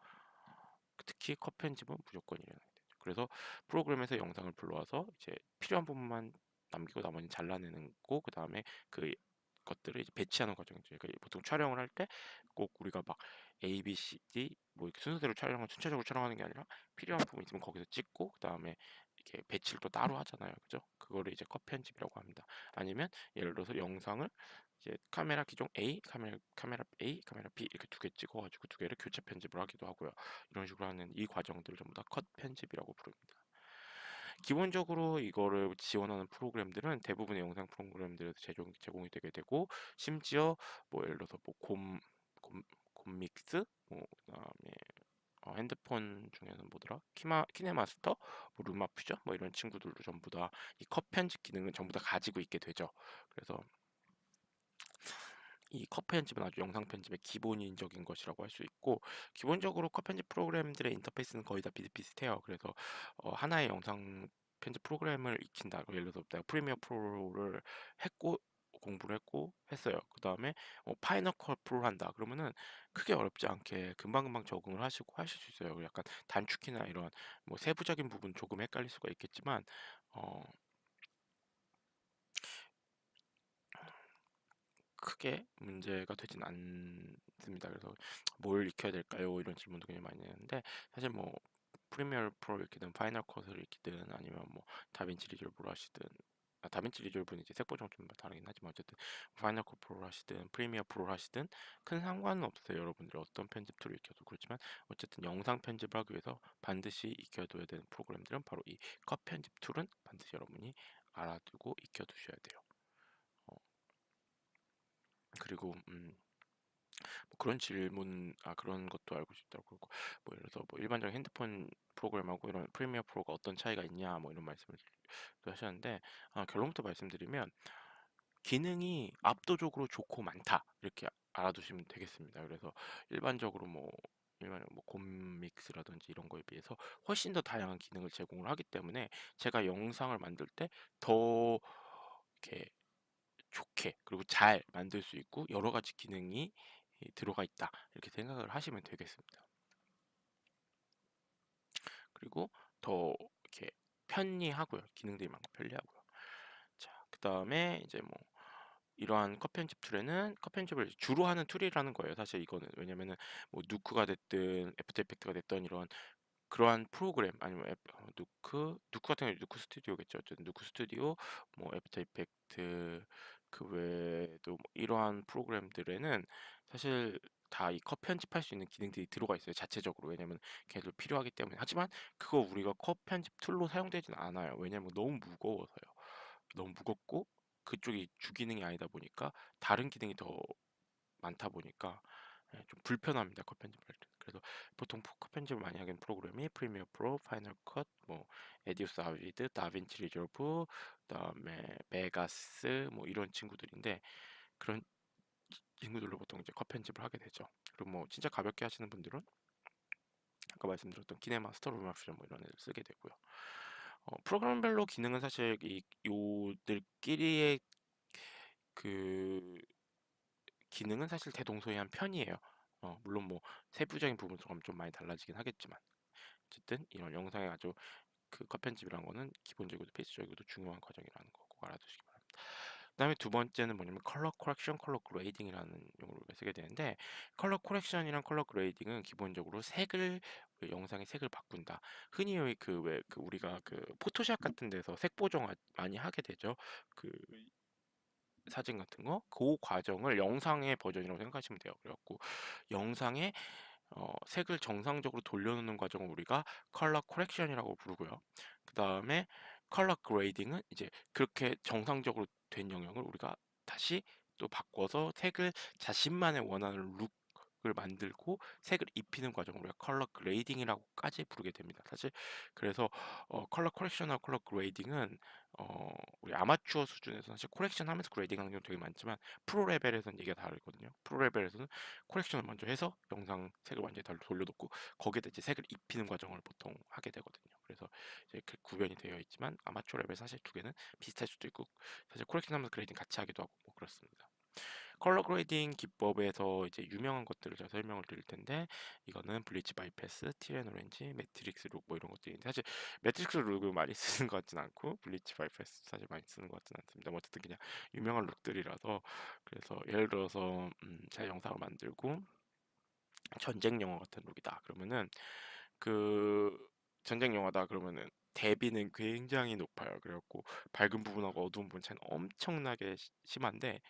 특히 컷 편집은 무조건 일어나게 되죠. 그래서 프로그램에서 영상을 불러와서 이제 필요한 부분만 남기고 나머지는 잘라내는 거, 그 다음에 그 것들을 이제 배치하는 과정이죠. 그러니까 보통 촬영을 할 때 꼭 우리가 막 A, B, C, D 뭐 이렇게 순서대로 촬영을 전체적으로 촬영하는 게 아니라 필요한 부분 있으면 거기서 찍고 그 다음에 이렇게 배치를 또 따로 하잖아요. 그죠? 그거를 이제 컷 편집이라고 합니다. 아니면 예를 들어서 영상을 이제 카메라 기종 A, 카메라 A, 카메라 B 이렇게 두 개 찍어가지고 두 개를 교체 편집을 하기도 하고요. 이런 식으로 하는 이 과정들을 전부 다 컷 편집이라고 부릅니다. 기본적으로 이거를 지원하는 프로그램들은 대부분의 영상 프로그램들에서 제공이 되게 되고 심지어 뭐 예를 들어서 뭐 곰믹스 뭐 그다음에 핸드폰 중에는 뭐더라? 키네마스터, 뭐 루마퓨전 뭐 이런 친구들도 전부 다 이 컷 편집 기능은 전부 다 가지고 있게 되죠. 그래서 이 컷 편집은 아주 영상 편집의 기본적인 것이라고 할 수 있고 기본적으로 컷 편집 프로그램들의 인터페이스는 거의 다 비슷비슷해요. 그래서 하나의 영상 편집 프로그램을 익힌다. 예를 들어서 내가 프리미어 프로를 했고 공부를 했고 했어요. 그 다음에 파이널 컷 프로를 한다. 그러면은 크게 어렵지 않게 금방금방 적응을 하시고 하실 수 있어요. 약간 단축키나 이런 뭐 세부적인 부분 조금 헷갈릴 수가 있겠지만 어, 크게 문제가 되진 않습니다. 그래서 뭘 익혀야 될까요? 이런 질문도 굉장히 많이 했는데 사실 뭐 프리미어 프로 익히든 파이널 컷을 익히든 아니면 뭐 다빈치 리졸브를 하시든 다빈치 리졸브는 이제 색 보정 좀 다르긴 하지만 어쨌든 파이널 컷 프로를 하시든 프리미어 프로를 하시든 큰 상관은 없어요. 여러분들이 어떤 편집 툴을 익혀도 그렇지만 어쨌든 영상 편집을 하기 위해서 반드시 익혀둬야 되는 프로그램들은 바로 이 컷 편집 툴은 반드시 여러분이 알아두고 익혀두셔야 돼요. 어, 그리고 뭐 그런 질문, 그런 것도 알고 싶다고 그러고, 뭐 예를 들어서 뭐 일반적인 핸드폰 프로그램하고 이런 프리미어 프로가 어떤 차이가 있냐, 뭐 이런 말씀을 또 하셨는데, 결론부터 말씀드리면, 기능이 압도적으로 좋고 많다. 이렇게 알아두시면 되겠습니다. 그래서 일반적으로 뭐 곰믹스라든지 이런 거에 비해서 훨씬 더 다양한 기능을 제공을 하기 때문에 제가 영상을 만들 때 더 이렇게 좋게 그리고 잘 만들 수 있고 여러 가지 기능이 들어가 있다 이렇게 생각을 하시면 되겠습니다. 그리고 더 이렇게 편리하고요. 기능들이 많고 편리하고요. 자, 그 다음에 이제 뭐 이러한 컷 편집 툴에는 컷 편집을 주로 하는 툴이라는 거예요. 사실 이거는 왜냐면은 뭐 누크가 됐든 애프터 이펙트가 됐든 이런 그러한 프로그램 아니면 누크 같은 경우 누크 스튜디오겠죠. 어쨌든 누크 스튜디오, 뭐 애프터 이펙트 그 외에도 뭐 이러한 프로그램들에는 사실 다 이 컷 편집할 수 있는 기능들이 들어가 있어요. 자체적으로. 왜냐면 걔도 필요하기 때문에. 하지만 그거 우리가 컷 편집 툴로 사용되진 않아요. 왜냐면 너무 무거워서요. 너무 무겁고 그쪽이 주기능이 아니다 보니까 다른 기능이 더 많다 보니까 좀 불편합니다. 컷 편집할 때. 그래서 보통 컷 편집을 많이 하는 프로그램이 프리미어 프로, 파이널 컷, 뭐 에디오스 아비드, 다빈치 리졸브, 그다음에 베가스 뭐 이런 친구들인데 그런 친구들로 보통 이제 컷 편집을 하게 되죠. 그리고 뭐 진짜 가볍게 하시는 분들은 아까 말씀드렸던 키네마스터, 루마퓨전 뭐 이런 애들 쓰게 되고요. 프로그램별로 기능은 사실 이 요들끼리의 그 기능은 사실 대동소이한 편이에요. 물론 뭐 세부적인 부분 좀 많이 달라지긴 하겠지만 어쨌든 이런 영상의 아주 컷 편집이라는 거는 기본적이고도 필수적이고도 중요한 과정이라는 거 꼭 알아두시기 바랍니다. 그다음에 두 번째는 뭐냐면 컬러 코렉션, 컬러 그레이딩이라는 용어를 쓰게 되는데 컬러 코렉션이랑 컬러 그레이딩은 기본적으로 색을 그 영상의 색을 바꾼다. 흔히 왜 우리가 포토샵 같은 데서 색 보정 많이 하게 되죠. 그 사진 같은 거, 그 과정을 영상의 버전이라고 생각하시면 돼요. 그래갖고 영상의 색을 정상적으로 돌려놓는 과정을 우리가 컬러 코렉션이라고 부르고요. 그 다음에 컬러 그레이딩은 이제 그렇게 정상적으로 된 영역을 우리가 다시 또 바꿔서 색을 자신만의 원하는 룩을 만들고 색을 입히는 과정을 우리가 컬러 그레이딩이라고까지 부르게 됩니다. 사실 그래서 컬러 코렉션하고 컬러 그레이딩은 우리 아마추어 수준에서 사실 코렉션 하면서 그레이딩 하는 경우 되게 많지만 프로 레벨에서는 얘기가 다르거든요. 프로 레벨에서는 코렉션을 먼저 해서 영상 색을 완전히 돌려놓고 거기에다 이제 색을 입히는 과정을 보통 하게 되거든요. 그래서 이제 그 구별이 되어 있지만 아마추어 레벨 사실 두 개는 비슷할 수도 있고 사실 코렉션하면서 그레이딩 같이 하기도 하고 뭐 그렇습니다. 컬러 그레이딩 기법에서 이제 유명한 것들을 제가 설명을 드릴 텐데 이거는 블리치 바이패스, 틸앤 오렌지, 매트릭스 룩 뭐 이런 것들인데 사실 매트릭스 룩을 많이 쓰는 것 같진 않고 블리치 바이패스 사실 많이 쓰는 것 같진 않습니다. 뭐 어쨌든 그냥 유명한 룩들이라서 그래서 예를 들어서 제가 영상을 만들고 전쟁 영화 같은 룩이다. 그러면은 그 전쟁 영화다 그러면은 대비는 굉장히 높아요. 그래갖고 밝은 부분하고 어두운 부분 차이는 엄청나게 심한데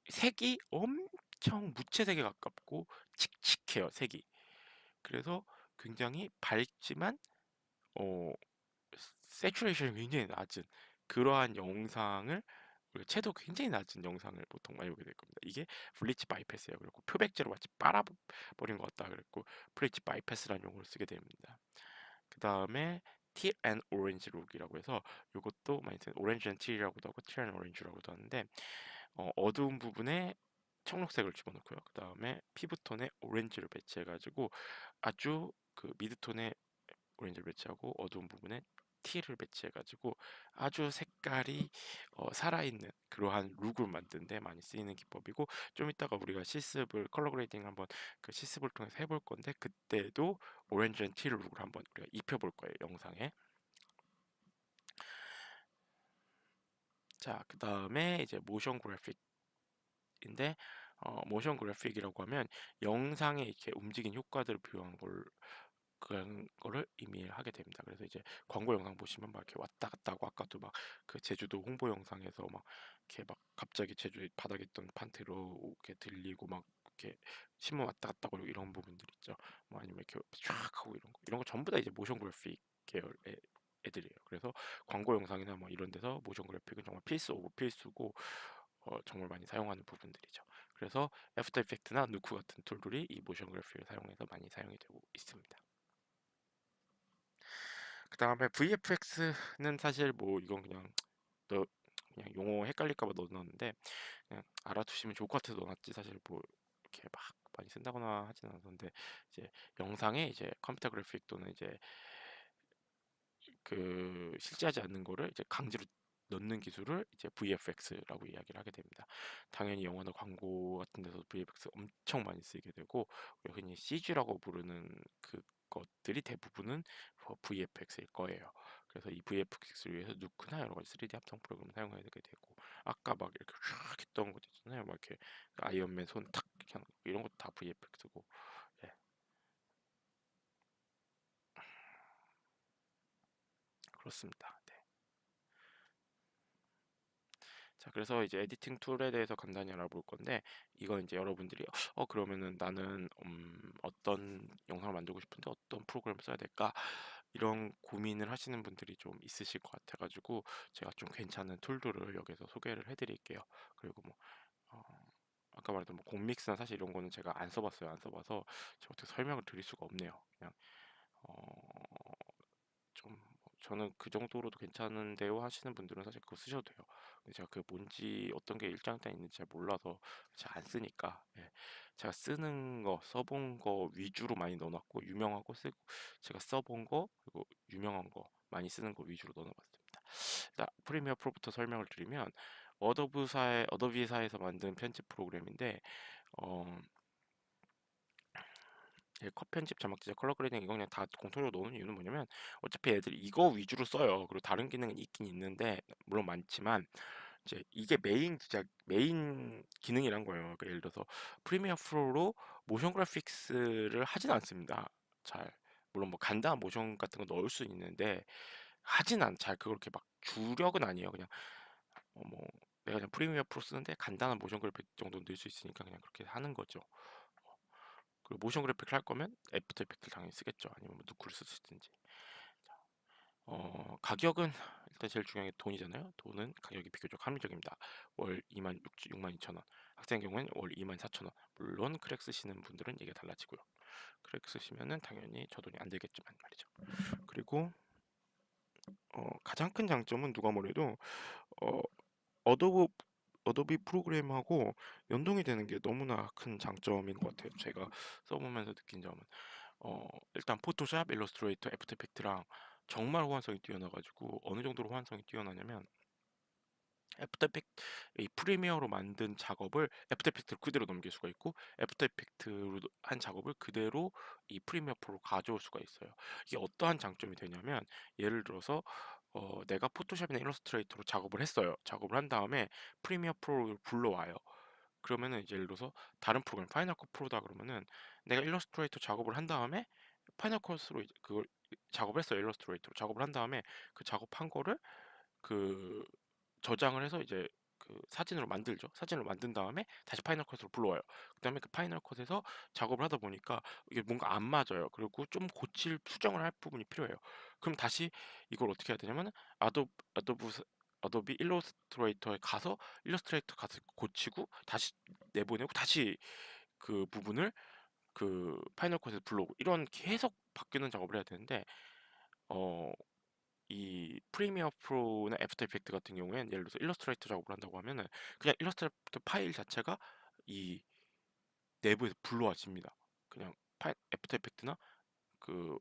색이 엄청 무채색에 가깝고 칙칙해요, 색이. 그래서 굉장히 밝지만 어 세츄레이션이 굉장히 낮은 그러한 영상을 채도 굉장히 낮은 영상을 보통 많이 보게 될 겁니다. 이게 블리치 바이패스예요. 그리고 표백제로 마치 빨아버린 것 같다. 그랬고 블리치 바이패스라는 용어를 쓰게 됩니다. 그 다음에 티 앤 오렌지 룩이라고 해서 이것도 많이 쓰는 오렌지 앤 티라고도 하고 티 앤 오렌지라고도 하는데 어두운 부분에 청록색을 집어넣고요. 그 다음에 피부톤에 오렌지를 배치해가지고 아주 그 미드톤에 오렌지를 배치하고 어두운 부분에 티를 배치해가지고 아주 색깔이 살아있는 그러한 룩을 만드는데 많이 쓰이는 기법이고 좀 이따가 우리가 실습을 컬러 그레이딩 한번 그 실습을 통해서 해볼 건데 그때도 오렌지 앤 티 룩을 한번 우리가 입혀볼 거예요 영상에. 자, 그 다음에 이제 모션 그래픽인데 모션 그래픽이라고 하면 영상에 이렇게 움직인 효과들을 비유한 그런 거를 의미하게 됩니다. 그래서 이제 광고 영상 보시면 막 이렇게 왔다 갔다 하고 아까도 막 그 제주도 홍보 영상에서 막 이렇게 막 갑자기 제주도 바닥에 있던 판테로 이렇게 들리고 막 이렇게 신문 왔다 갔다 하고 이런 부분들 있죠. 뭐 아니면 이렇게 쫙 하고 이런 거 전부 다 이제 모션 그래픽 계열의 애들이에요. 그래서 광고 영상이나 뭐 이런 데서 모션 그래픽은 정말 필수 오브 필수고 정말 많이 사용하는 부분들이죠. 그래서 애프터 이펙트나 누크 같은 툴들이 이 모션 그래픽을 사용해서 많이 사용이 되고 있습니다. 그 다음에 VFX는 사실 뭐 이건 너 그냥 용어 헷갈릴까 봐 넣어놨는데 그냥 알아두시면 좋을 것 같아서 넣어놨지 사실 뭐 이렇게 막 많이 쓴다거나 하진 않았는데 이제 영상에 이제 컴퓨터 그래픽 또는 이제 실제하지 않는 거를 이제 강제로 넣는 기술을 이제 VFX라고 이야기를 하게 됩니다. 당연히 영화나 광고 같은 데서 VFX 엄청 많이 쓰이게 되고 흔히 CG라고 부르는 그것들이 대부분은 VFX일 거예요. 그래서 이 VFX를 위해서 누크나 여러 가지 3D 합성 프로그램을 사용하게 되고 아까 막 이렇게 쫙 했던 것 있잖아요. 막 이렇게 아이언맨 손 탁 그냥 이런 것도 다 VFX고 예, 그렇습니다. 네. 자, 그래서 이제 에디팅 툴에 대해서 간단히 알아볼 건데, 이건 이제 여러분들이, 그러면은 나는, 어떤 영상을 만들고 싶은데 어떤 프로그램을 써야 될까? 이런 고민을 하시는 분들이 좀 있으실 것 같아가지고, 제가 좀 괜찮은 툴들을 여기서 소개를 해드릴게요. 그리고 뭐, 어, 아까 말했던 뭐 공믹스나 사실 이런 거는 제가 안 써봤어요. 안 써봐서 제가 어떻게 설명을 드릴 수가 없네요. 그냥, 어, 저는 그 정도로도 괜찮은데요 하시는 분들은 사실 그거 쓰셔도 돼요. 근데 제가 그 뭔지 어떤 게 일장일단 있는지 잘 몰라서 잘 안 쓰니까 예. 제가 쓰는 거 써본 거 위주로 많이 넣어놨고 유명하고 쓰고 제가 써본 거 그리고 유명한 거 많이 쓰는 거 위주로 넣어봤습니다. 자, 프리미어 프로부터 설명을 드리면 어도비사에서 만든 편집 프로그램인데 어, 컷 편집, 자막 제작, 컬러 그레이딩 이거 그냥 다 공통적으로 넣는 이유는 뭐냐면 어차피 애들이 이거 위주로 써요. 그리고 다른 기능은 있긴 있는데 물론 많지만 이제 이게 메인 기능이란 거예요. 그러니까 예를 들어서 프리미어 프로로 모션 그래픽스를 하진 않습니다. 잘. 물론 뭐 간단한 모션 같은 거 넣을 수 있는데 잘 그걸 그렇게 막 주력은 아니에요. 그냥 뭐 내가 그냥 프리미어 프로 쓰는데 간단한 모션 그래픽 정도 넣을 수 있으니까 그냥 그렇게 하는 거죠. 그리고 모션 그래픽을 할 거면 애프터 이펙트를 당연히 쓰겠죠. 아니면 뭐 누크를 쓰시든지. 가격은 일단 제일 중요한 게 돈이잖아요. 돈은 가격이 비교적 합리적입니다. 월 2만 2천 원. 학생 경우에는 월 2만 4천 원. 물론 크랙 쓰시는 분들은 이게 달라지고요. 크랙 쓰시면은 당연히 저 돈이 안 들겠지만 말이죠. 그리고 가장 큰 장점은 누가 뭐래도 어, 어도브 어도비 프로그램하고 연동이 되는 게 너무나 큰 장점인 것 같아요. 제가 써보면서 느낀 점은 일단 포토샵, 일러스트레이터, 애프터 이펙트랑 정말 호환성이 뛰어나가지고 어느 정도로 호환성이 뛰어나냐면 애프터 이펙트 이 프리미어로 만든 작업을 애프터 이펙트로 그대로 넘길 수가 있고 애프터 이펙트로 한 작업을 그대로 이 프리미어 프로 가져올 수가 있어요. 이게 어떠한 장점이 되냐면 예를 들어서 내가 포토샵이나 일러스트레이터로 작업을 했어요. 작업을 한 다음에 프리미어 프로를 불러와요. 그러면은 이제 예를 들어서 다른 프로그램 파이널 컷 프로다 그러면은 내가 일러스트레이터 작업을 한 다음에 파이널 컷으로 이제 그걸 작업을 했어요. 일러스트레이터로 작업을 한 다음에 그 작업한 거를 그 저장을 해서 이제 그 사진으로 만들죠. 사진을 만든 다음에 다시 파이널 컷으로 불러와요. 그다음에 그 파이널 컷에서 작업을 하다 보니까 이게 뭔가 안 맞아요. 그리고 좀 고칠 수정을 할 부분이 필요해요. 그럼 다시 이걸 어떻게 해야 되냐면 아도 아도브 어도비 일러스트레이터에 가서 일러스트레이터 가서 고치고 다시 내보내고 다시 그 부분을 그 파이널 컷에서 불러오고 이런 계속 바뀌는 작업을 해야 되는데 어 이 프리미어 프로나 애프터 이펙트 같은 경우에는 예를 들어서 일러스트레이터 작업을 한다고 하면은 그냥 일러스트레이터 파일 자체가 이 내부에서 불러와집니다. 그냥 애프터 이펙트나 그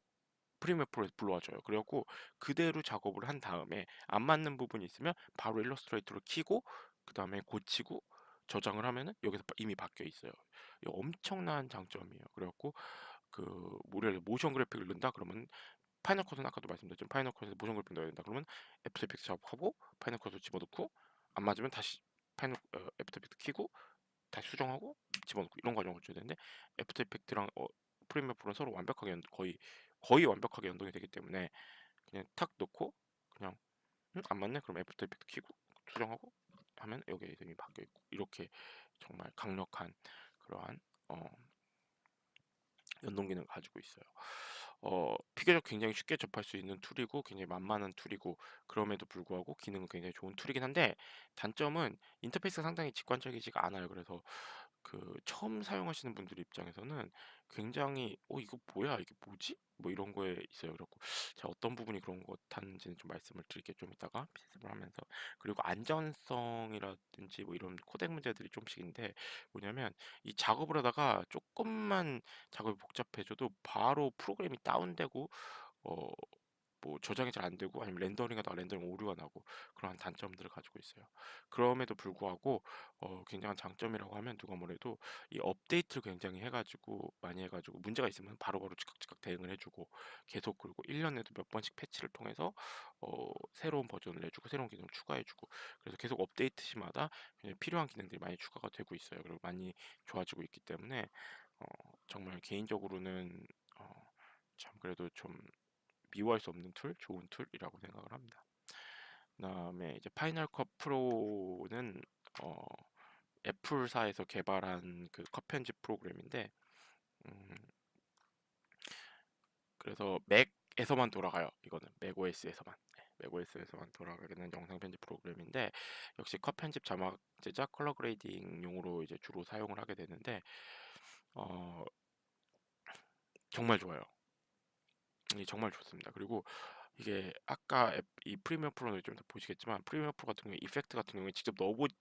프리미어 프로에서 불러와줘요. 그래갖고 그대로 작업을 한 다음에 안 맞는 부분이 있으면 바로 일러스트레이터를 키고 그 다음에 고치고 저장을 하면은 여기서 이미 바뀌어 있어요. 이거 엄청난 장점이에요. 그래갖고 그 모션 그래픽을 넣는다 그러면 파이널 컷은 아까도 말씀드렸지만 파이널 컷에서 모션 그래픽 넣어야 된다 그러면 애프터 이펙트 작업하고 파이널 컷을 집어넣고 안 맞으면 다시 애프터 이펙트 키고 다시 수정하고 집어넣고 이런 과정을 줘야 되는데 애프터 이펙트랑 프리미어 프로는 서로 완벽하게 거의 완벽하게 연동이 되기 때문에 그냥 탁 넣고 그냥 안 맞네 그럼 애프터 이펙트 키고 수정하고 하면 여기 이름이 바뀌어 있고 이렇게 정말 강력한 그러한 어, 연동 기능을 가지고 있어요. 비교적 굉장히 쉽게 접할 수 있는 툴이고 굉장히 만만한 툴이고 그럼에도 불구하고 기능은 굉장히 좋은 툴이긴 한데 단점은 인터페이스가 상당히 직관적이지가 않아요. 그래서 그 처음 사용하시는 분들 입장에서는 굉장히 이거 뭐야 이게 뭐지? 뭐 이런 거에 있어요. 그래갖고 제가 어떤 부분이 그런 것 같았는지는 좀 말씀을 드릴게요. 좀 이따가 필습을 하면서 그리고 안전성이라든지 뭐 이런 코덱 문제들이 좀씩인데 뭐냐면 이 작업을 하다가 조금만 작업이 복잡해져도 바로 프로그램이 다운되고 어, 뭐 저장이 잘 안 되고 아니면 렌더링하다가 렌더링 오류가 나고 그러한 단점들을 가지고 있어요. 그럼에도 불구하고 굉장한 장점이라고 하면 누가 뭐래도 이 업데이트를 굉장히 해가지고 많이 해가지고 문제가 있으면 바로바로 즉각 대응을 해주고 계속 그리고 1년에도 몇 번씩 패치를 통해서 새로운 버전을 내주고 새로운 기능을 추가해주고 그래서 계속 업데이트 시마다 굉장히 필요한 기능들이 많이 추가가 되고 있어요. 그리고 많이 좋아지고 있기 때문에 어, 정말 개인적으로는 참 그래도 좀 미워할 수 없는 툴, 좋은 툴이라고 생각을 합니다. 그다음에 이제 파이널 컷 프로는 어, 애플사에서 개발한 그 컷 편집 프로그램인데 음, 그래서 맥에서만 돌아가요. 이거는 맥OS에서만. 맥OS에서만 돌아가는 영상 편집 프로그램인데 역시 컷 편집 자막 제작 컬러 그레이딩용으로 이제 주로 사용을 하게 되는데 어, 정말 좋아요. 이게 정말 좋습니다. 그리고 이게 아까 이 프리미어 프로는 좀 더 보시겠지만 프리미어 프로 같은 경우에 이펙트 같은 경우에 직접 넣어보지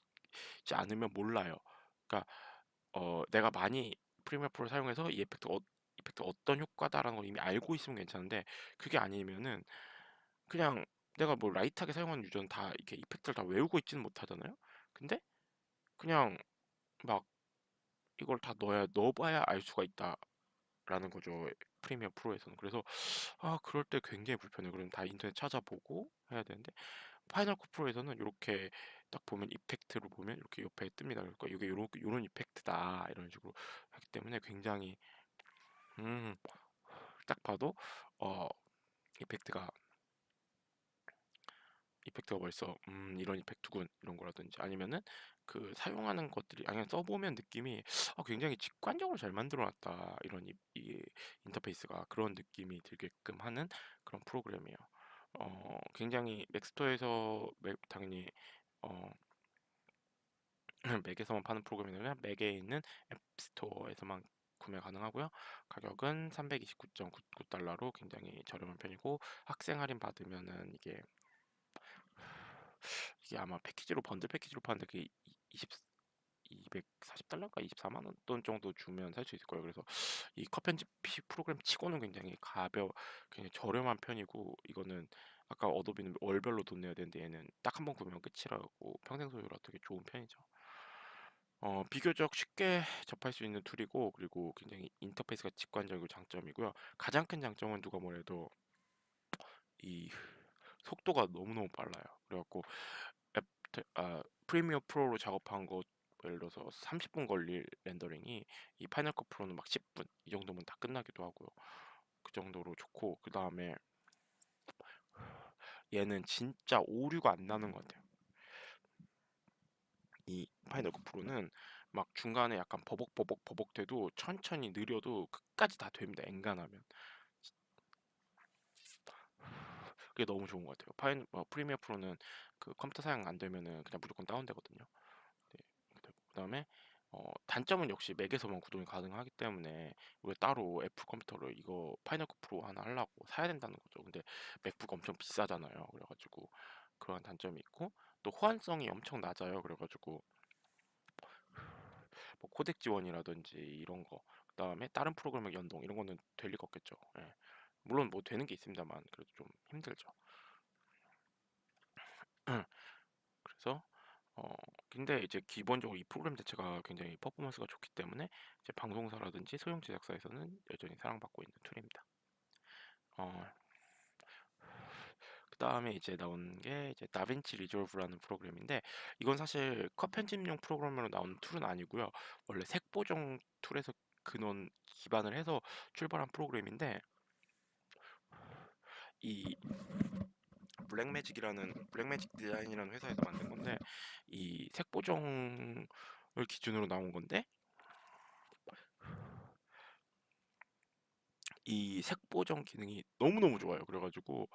않으면 몰라요. 그러니까 내가 많이 프리미어 프로를 사용해서 이 이펙트 어떤 효과다라는 걸 이미 알고 있으면 괜찮은데 그게 아니면은 그냥 내가 뭐 라이트하게 사용하는 유저는 다 이렇게 이펙트를 다 외우고 있지는 못하잖아요. 근데 그냥 막 이걸 다 넣어봐야 알 수가 있다라는 거죠. 프리미어 프로에서는. 그래서 그럴 때 굉장히 불편해요. 그럼 다 인터넷 찾아보고 해야 되는데 파이널 컷 프로에서는 이렇게 딱 보면 이펙트로 보면 이렇게 옆에 뜹니다. 그러니까 이게 요런 이펙트다 이런 식으로 하기 때문에 굉장히 음, 딱 봐도 어 이펙트가 벌써 이런 이펙트군 이런 거라든지 아니면은 그 사용하는 것들이 그냥 써보면 느낌이 굉장히 직관적으로 잘 만들어놨다 이런 이 인터페이스가 그런 느낌이 들게끔 하는 그런 프로그램이에요. 굉장히 맥스토어에서 당연히 어, 맥에서만 파는 프로그램이면 맥에 있는 앱스토어에서만 구매 가능하고요. 가격은 329.99달러로 굉장히 저렴한 편이고 학생 할인 받으면은 이게 아마 패키지로 번들 패키지로 파는데 그게 20 240달러인가 24만 원 정도 주면 살 수 있을 거예요. 그래서 이 컷 편집 프로그램 치고는 굉장히 저렴한 편이고 이거는 아까 어도비는 월별로 돈 내야 되는데 얘는 딱 한 번 구매하면 끝이라고 평생 소유라 되게 좋은 편이죠. 비교적 쉽게 접할 수 있는 툴이고 그리고 굉장히 인터페이스가 직관적이고 장점이고요. 가장 큰 장점은 누가 뭐래도 이 속도가 너무너무 빨라요. 그래갖고 프리미어 프로로 작업한 거 예를 들어서 30분 걸릴 렌더링이 이 파이널 컷 프로는 막 10분 이 정도면 다 끝나기도 하고요. 그 정도로 좋고 그 다음에 얘는 진짜 오류가 안 나는 것 같아요. 이 파이널 컷 프로는 막 중간에 약간 버벅버벅 돼도 천천히 느려도 끝까지 다 됩니다. 엔간하면 그게 너무 좋은 것 같아요. 프리미어 프로는 그 컴퓨터 사양 안 되면은 그냥 무조건 다운되거든요. 네. 그다음에 단점은 역시 맥에서만 구동이 가능하기 때문에 우리가 따로 애플 컴퓨터로 이거 파이널 컷 프로 하나 하려고 사야 된다는 거죠. 근데 맥북 엄청 비싸잖아요. 그래가지고 그러한 단점이 있고 또 호환성이 엄청 낮아요. 그래가지고 뭐 코덱 지원이라든지 이런 거 그다음에 다른 프로그램 연동 이런 거는 될 리가 없겠죠. 예. 물론 뭐 되는 게 있습니다만 그래도 좀 힘들죠. 그래서 어 근데 이제 기본적으로 이 프로그램 자체가 굉장히 퍼포먼스가 좋기 때문에 이제 방송사라든지 소형 제작사에서는 여전히 사랑받고 있는 툴입니다. 어, 그다음에 이제 나온 게 이제 다빈치 리졸브라는 프로그램인데 이건 사실 컷 편집용 프로그램으로 나온 툴은 아니고요. 원래 색보정 툴에서 근원 기반을 해서 출발한 프로그램인데 이 블랙매직 디자인이라는 회사에서 만든 건데 이 색보정을 기준으로 나온 건데 이 색보정 기능이 너무너무 좋아요. 그래가지고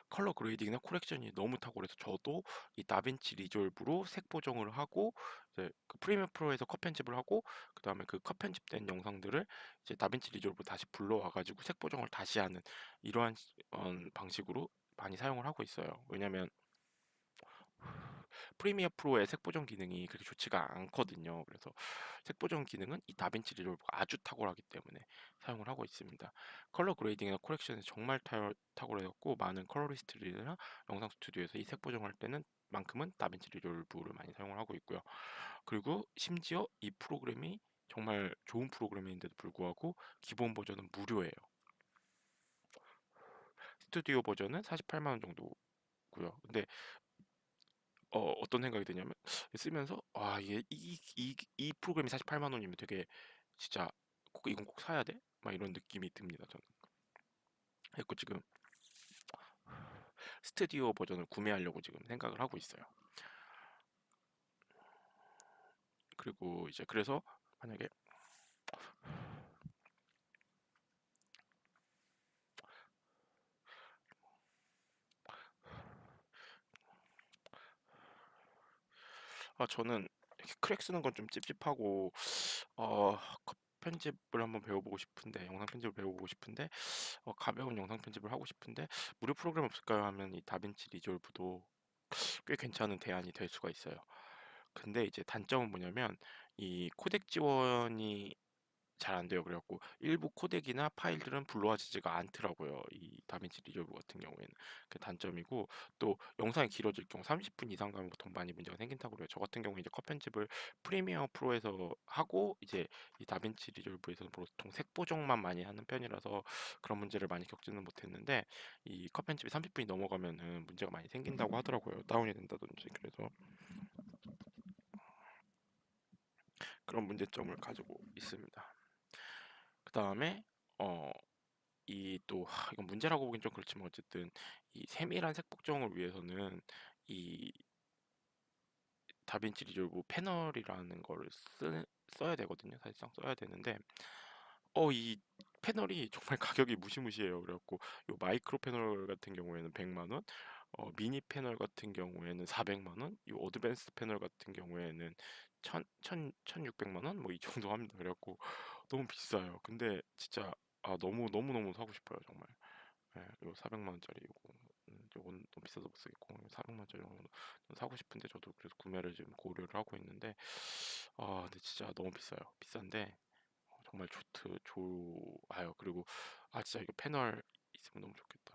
컬러 그레이딩이나 코렉션이 너무 탁월해서 저도 이 다빈치 리졸브로 색 보정을 하고 이제 그 프리미어 프로에서 컷 편집을 하고 그다음에 그 컷 편집된 영상들을 이제 다빈치 리졸브 다시 불러와 가지고 색 보정을 다시 하는 이러한 방식으로 많이 사용을 하고 있어요. 왜냐면 프리미어 프로의 색 보정 기능이 그렇게 좋지가 않거든요. 그래서 색 보정 기능은 이 다빈치 리졸브가 아주 탁월하기 때문에 사용을 하고 있습니다. 컬러 그레이딩이나 코렉션이 정말 탁월해졌고 많은 컬러리스트들이나 영상 스튜디오에서 이 색 보정할 때는 만큼은 다빈치 리졸브를 많이 사용을 하고 있고요. 그리고 심지어 이 프로그램이 정말 좋은 프로그램인데도 불구하고 기본 버전은 무료예요. 스튜디오 버전은 48만 원 정도고요. 근데 어떤 생각이 드냐면 쓰면서 이게 이 프로그램이 48만 원이면 되게 진짜 이건 꼭 사야 돼? 막 이런 느낌이 듭니다. 저는. 그래서 지금 스튜디오 버전을 구매하려고 지금 생각을 하고 있어요. 그리고 이제 그래서 만약에 저는 이렇게 크랙 쓰는 건 좀 찝찝하고 편집을 한번 배워보고 싶은데 영상 편집을 배워보고 싶은데 가벼운 영상 편집을 하고 싶은데 무료 프로그램 없을까요? 하면 이 다빈치 리졸브도 꽤 괜찮은 대안이 될 수가 있어요. 근데 이제 단점은 뭐냐면 이 코덱 지원이 잘 안 돼요. 그래갖고 일부 코덱이나 파일들은 불러와지지가 않더라고요. 이 다빈치 리졸브 같은 경우에는 그 단점이고, 또 영상이 길어질 경우 30분 이상 가면 보통 많이 문제가 생긴다고 그래요. 저 같은 경우 이제 컷 편집을 프리미어 프로에서 하고 이제 이 다빈치 리졸브에서 보통 색 보정만 많이 하는 편이라서 그런 문제를 많이 겪지는 못했는데, 이 컷 편집이 30분이 넘어가면은 문제가 많이 생긴다고 하더라고요. 다운이 된다든지. 그래서 그런 문제점을 가지고 있습니다. 그 다음에 어 이 또 이건 문제라고 보긴 좀 그렇지만 어쨌든 이 세밀한 색 복정을 위해서는 이 다빈치 리졸브 패널이라는 거를 써야 되거든요. 사실상 써야 되는데 이 패널이 정말 가격이 무시무시해요. 그래갖고 요 마이크로 패널 같은 경우에는 100만 원, 미니 패널 같은 경우에는 400만 원, 요 어드밴스 패널 같은 경우에는 1600만 원 뭐 이 정도 합니다. 그래갖고 너무 비싸요. 근데 진짜 너무 너무 너무 사고 싶어요, 정말. 예, 요 400만 원짜리 요건 너무 비싸서 못 쓰겠고 400만 원짜리 정도 사고 싶은데 저도 그래서 구매를 지금 고려를 하고 있는데 근데 진짜 너무 비싸요. 비싼데 정말 좋아요. 그리고 진짜 이거 패널 있으면 너무 좋겠다.